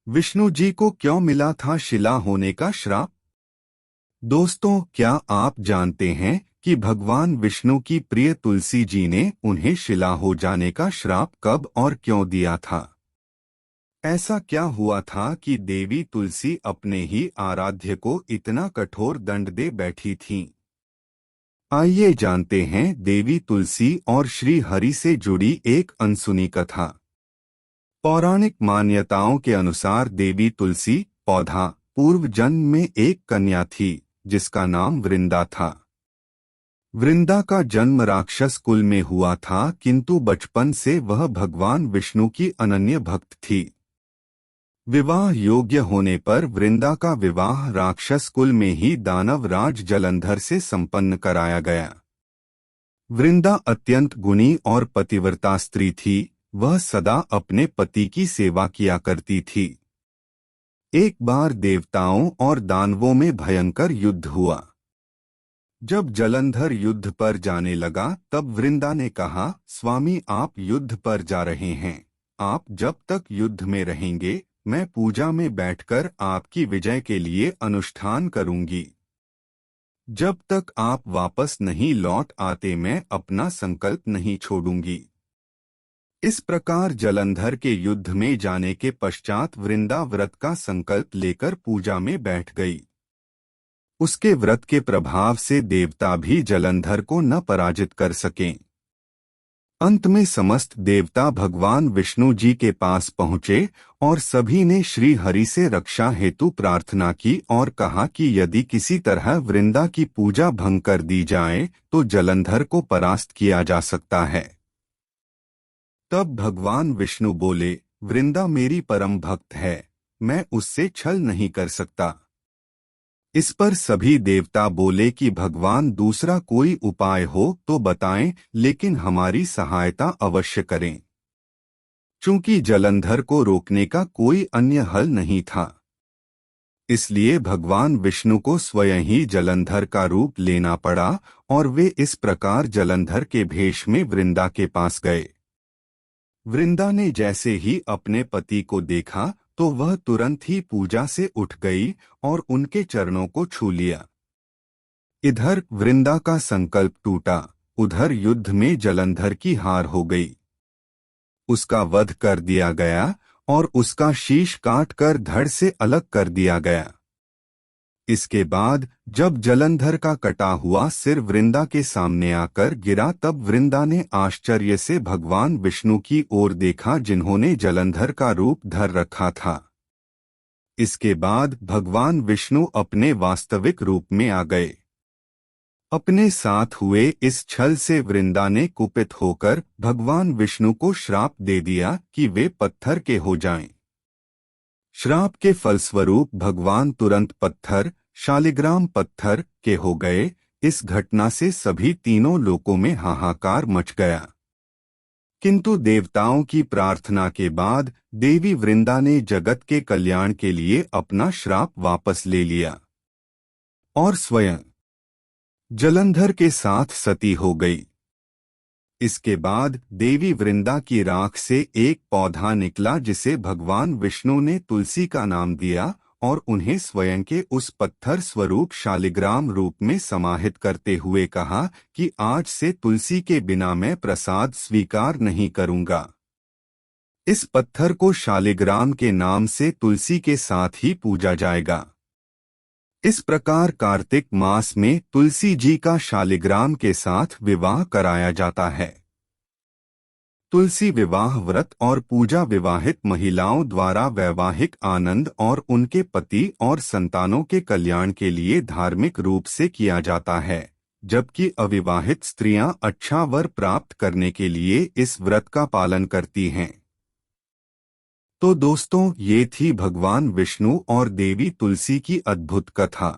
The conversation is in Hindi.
विष्णु जी को क्यों मिला था शिला होने का श्राप? दोस्तों, क्या आप जानते हैं कि भगवान विष्णु की प्रिय तुलसी जी ने उन्हें शिला हो जाने का श्राप कब और क्यों दिया था? ऐसा क्या हुआ था कि देवी तुलसी अपने ही आराध्य को इतना कठोर दंड दे बैठी थीं? आइए जानते हैं देवी तुलसी और श्री हरि से जुड़ी एक अनसुनी कथा। पौराणिक मान्यताओं के अनुसार देवी तुलसी पौधा पूर्व जन्म में एक कन्या थी जिसका नाम वृंदा था। वृंदा का जन्म राक्षस कुल में हुआ था, किंतु बचपन से वह भगवान विष्णु की अनन्य भक्त थी। विवाह योग्य होने पर वृंदा का विवाह राक्षस कुल में ही दानव राज जलंधर से संपन्न कराया गया। वृंदा अत्यंत गुणी और पतिव्रता स्त्री थी। वह सदा अपने पति की सेवा किया करती थी। एक बार देवताओं और दानवों में भयंकर युद्ध हुआ। जब जलंधर युद्ध पर जाने लगा तब वृंदा ने कहा, स्वामी, आप युद्ध पर जा रहे हैं। आप जब तक युद्ध में रहेंगे मैं पूजा में बैठकर आपकी विजय के लिए अनुष्ठान करूंगी। जब तक आप वापस नहीं लौट आते मैं अपना संकल्प नहीं छोड़ूंगी। इस प्रकार जलंधर के युद्ध में जाने के पश्चात वृंदा व्रत का संकल्प लेकर पूजा में बैठ गई। उसके व्रत के प्रभाव से देवता भी जलंधर को न पराजित कर सकें। अंत में समस्त देवता भगवान विष्णु जी के पास पहुँचे और सभी ने श्री हरि से रक्षा हेतु प्रार्थना की और कहा कि यदि किसी तरह वृंदा की पूजा भंग कर दी जाए तो जलंधर को परास्त किया जा सकता है। तब भगवान विष्णु बोले, वृंदा मेरी परम भक्त है, मैं उससे छल नहीं कर सकता। इस पर सभी देवता बोले कि भगवान दूसरा कोई उपाय हो तो बताएं, लेकिन हमारी सहायता अवश्य करें। चूंकि जलंधर को रोकने का कोई अन्य हल नहीं था, इसलिए भगवान विष्णु को स्वयं ही जलंधर का रूप लेना पड़ा और वे इस प्रकार जलंधर के भेष में वृंदा के पास गए। वृंदा ने जैसे ही अपने पति को देखा तो वह तुरंत ही पूजा से उठ गई और उनके चरणों को छू लिया। इधर वृंदा का संकल्प टूटा, उधर युद्ध में जलंधर की हार हो गई। उसका वध कर दिया गया और उसका शीश काट कर धड़ से अलग कर दिया गया। इसके बाद जब जलंधर का कटा हुआ सिर वृंदा के सामने आकर गिरा तब वृंदा ने आश्चर्य से भगवान विष्णु की ओर देखा जिन्होंने जलंधर का रूप धर रखा था। इसके बाद भगवान विष्णु अपने वास्तविक रूप में आ गए। अपने साथ हुए इस छल से वृंदा ने कुपित होकर भगवान विष्णु को श्राप दे दिया कि वे पत्थर के हो जाएं। श्राप के फलस्वरूप भगवान तुरंत पत्थर, शालिग्राम पत्थर के हो गए। इस घटना से सभी तीनों लोकों में हाहाकार मच गया। किंतु देवताओं की प्रार्थना के बाद देवी वृंदा ने जगत के कल्याण के लिए अपना श्राप वापस ले लिया और स्वयं जलंधर के साथ सती हो गई। इसके बाद देवी वृंदा की राख से एक पौधा निकला जिसे भगवान विष्णु ने तुलसी का नाम दिया और उन्हें स्वयं के उस पत्थर स्वरूप शालिग्राम रूप में समाहित करते हुए कहा कि आज से तुलसी के बिना मैं प्रसाद स्वीकार नहीं करूंगा। इस पत्थर को शालिग्राम के नाम से तुलसी के साथ ही पूजा जाएगा। इस प्रकार कार्तिक मास में तुलसी जी का शालिग्राम के साथ विवाह कराया जाता है। तुलसी विवाह व्रत और पूजा विवाहित महिलाओं द्वारा वैवाहिक आनंद और उनके पति और संतानों के कल्याण के लिए धार्मिक रूप से किया जाता है, जबकि अविवाहित स्त्रियां अच्छा वर प्राप्त करने के लिए इस व्रत का पालन करती हैं। तो दोस्तों, ये थी भगवान विष्णु और देवी तुलसी की अद्भुत कथा।